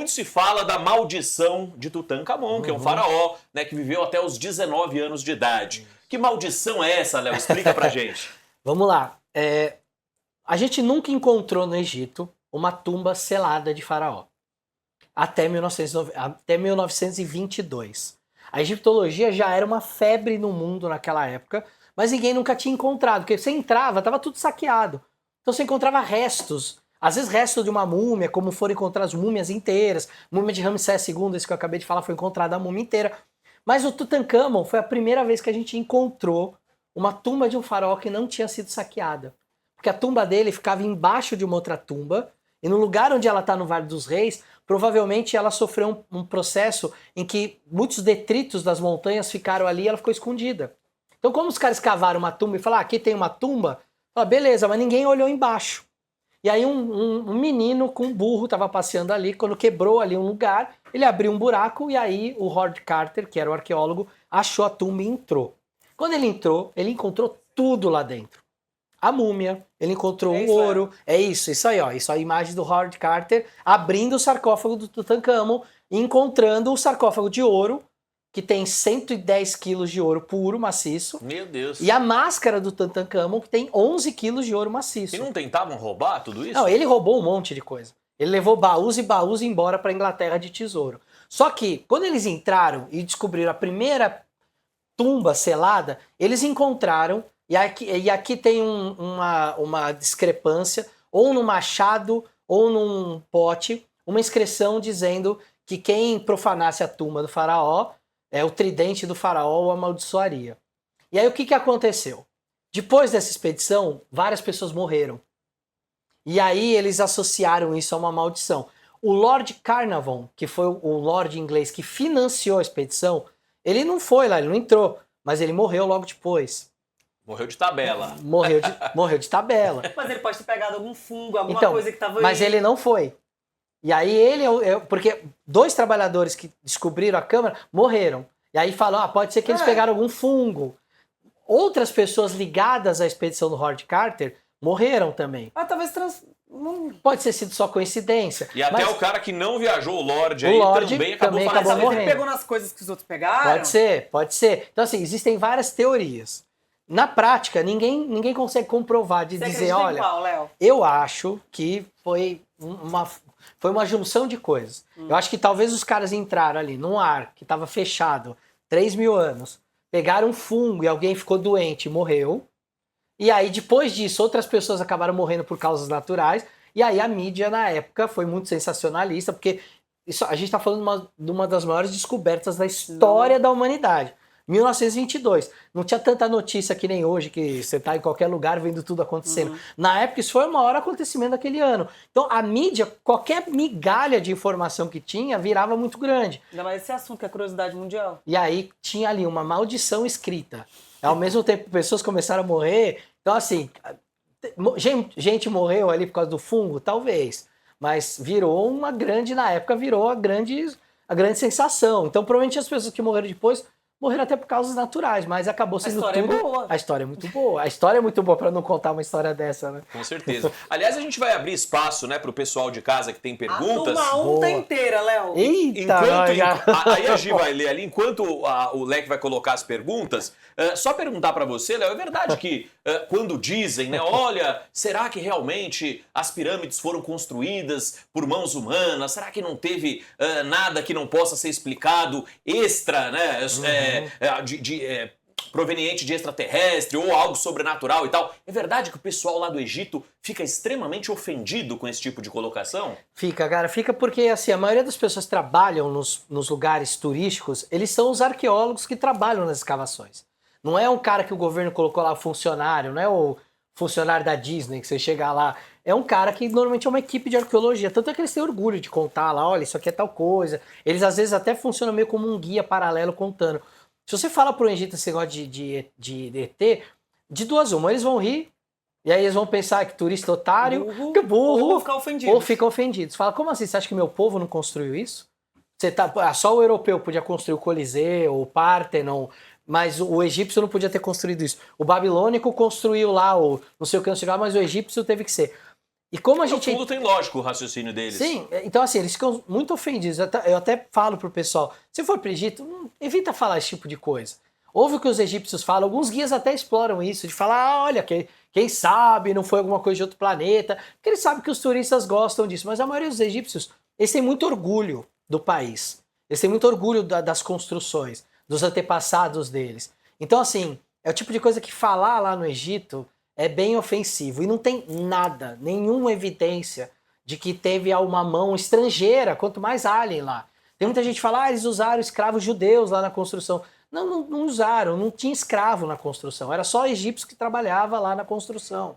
muito se fala da maldição de Tutankhamon, que é um faraó, né, que viveu até os 19 anos de idade. Que maldição é essa, Léo? Explica pra gente. Vamos lá. A gente nunca encontrou no Egito uma tumba selada de faraó. Até 1922. A egiptologia já era uma febre no mundo naquela época, mas ninguém nunca tinha encontrado, porque você entrava, estava tudo saqueado. Então você encontrava restos, às vezes restos de uma múmia, como foram encontradas múmias inteiras. Múmia de Ramsés II, esse que eu acabei de falar, foi encontrada a múmia inteira. Mas o Tutankhamon foi a primeira vez que a gente encontrou uma tumba de um faraó que não tinha sido saqueada. Porque a tumba dele ficava embaixo de uma outra tumba, e no lugar onde ela está no Vale dos Reis, provavelmente ela sofreu um processo em que muitos detritos das montanhas ficaram ali e ela ficou escondida. Então, como os caras cavaram uma tumba e falaram, aqui tem uma tumba, falaram, beleza, mas ninguém olhou embaixo. E aí um menino com um burro estava passeando ali, quando quebrou ali um lugar, ele abriu um buraco e aí o Howard Carter, que era o arqueólogo, achou a tumba e entrou. Quando ele entrou, ele encontrou tudo lá dentro. A múmia, ele encontrou um ouro. É isso aí, ó. Isso é a imagem do Howard Carter abrindo o sarcófago do Tutankhamon e encontrando o sarcófago de ouro, que tem 110 quilos de ouro puro, maciço. Meu Deus. E a máscara do Tutankhamon, que tem 11 quilos de ouro maciço. E não tentavam roubar tudo isso? Não, ele roubou um monte de coisa. Ele levou baús e baús embora para a Inglaterra de tesouro. Só que, quando eles entraram e descobriram a primeira tumba selada, eles encontraram. E aqui tem uma discrepância, ou no machado, ou num pote, uma inscrição dizendo que quem profanasse a tumba do faraó, o tridente do faraó o amaldiçoaria. E aí o que aconteceu? Depois dessa expedição, várias pessoas morreram. E aí eles associaram isso a uma maldição. O Lord Carnarvon, que foi o Lord inglês que financiou a expedição, ele não foi lá, ele não entrou, mas ele morreu logo depois. Morreu de tabela. Morreu de tabela. Mas ele pode ter pegado algum fungo, alguma coisa que tava aí. Mas ele não foi. E aí porque 2 trabalhadores que descobriram a câmara morreram. E aí falam, pode ser que eles pegaram algum fungo. Outras pessoas ligadas à expedição do Howard Carter morreram também. Talvez Pode ter sido só coincidência. E até o cara que não viajou, o Lorde, também acabou morrendo. Ele pegou nas coisas que os outros pegaram? Pode ser. Então assim, existem várias teorias. Na prática, ninguém consegue comprovar de dizer, olha, qual, Léo? Eu acho que foi uma junção de coisas. Eu acho que talvez os caras entraram ali num ar que estava fechado 3.000 anos, pegaram um fungo e alguém ficou doente e morreu, e aí depois disso outras pessoas acabaram morrendo por causas naturais, e aí a mídia na época foi muito sensacionalista, porque a gente está falando de uma das maiores descobertas da história da humanidade. 1922. Não tinha tanta notícia que nem hoje, que você tá em qualquer lugar vendo tudo acontecendo. Na época, isso foi o maior acontecimento daquele ano. Então, a mídia, qualquer migalha de informação que tinha, virava muito grande. Ainda mais esse assunto, que é a curiosidade mundial. E aí, tinha ali uma maldição escrita. Ao mesmo tempo, pessoas começaram a morrer. Então, assim, gente morreu ali por causa do fungo? Talvez. Mas na época, virou a grande sensação. Então, provavelmente as pessoas que morreram depois morreram até por causas naturais, mas acabou sendo tudo... A história é boa. A história é muito boa. A história é muito boa para não contar uma história dessa, né? Com certeza. Aliás, a gente vai abrir espaço, né, pro pessoal de casa que tem perguntas. A turma inteira, Léo. Eita! Aí a Gi vai ler ali, enquanto o Leque vai colocar as perguntas, só perguntar para você, Léo, é verdade que quando dizem, né, olha, será que realmente as pirâmides foram construídas por mãos humanas? Será que não teve nada que não possa ser explicado extra, né, proveniente de extraterrestre ou algo sobrenatural e tal? É verdade que o pessoal lá do Egito fica extremamente ofendido com esse tipo de colocação? Fica, cara. Fica porque, assim, a maioria das pessoas que trabalham nos lugares turísticos, eles são os arqueólogos que trabalham nas escavações. Não é um cara que o governo colocou lá funcionário, não é o funcionário da Disney que você chega lá. É um cara que normalmente é uma equipe de arqueologia. Tanto é que eles têm orgulho de contar lá, olha, isso aqui é tal coisa. Eles às vezes até funcionam meio como um guia paralelo contando. Se você fala pro Egito esse negócio de ET, de duas uma, eles vão rir, e aí eles vão pensar que turista otário, que burro, ou ficar ofendido. Ou ficam ofendidos. Fala, como assim? Você acha que meu povo não construiu isso? Só o europeu podia construir o Coliseu, o Parthenon, mas o egípcio não podia ter construído isso. O babilônico construiu lá, não sei o que, não sei o que, mas o egípcio teve que ser. E como a No gente... fundo tem lógico o raciocínio deles. Sim, então assim, eles ficam muito ofendidos. Eu até falo pro pessoal, se for pro Egito, evita falar esse tipo de coisa. Ouve o que os egípcios falam, alguns guias até exploram isso, de falar, olha, quem sabe não foi alguma coisa de outro planeta, porque eles sabem que os turistas gostam disso, mas a maioria dos egípcios, eles têm muito orgulho do país, eles têm muito orgulho das construções, dos antepassados deles. Então assim, é o tipo de coisa que falar lá no Egito é bem ofensivo, e não tem nada, nenhuma evidência de que teve uma mão estrangeira, quanto mais alien lá. Tem muita gente que fala, eles usaram escravos judeus lá na construção. Não usaram, não tinha escravo na construção, era só egípcio que trabalhava lá na construção.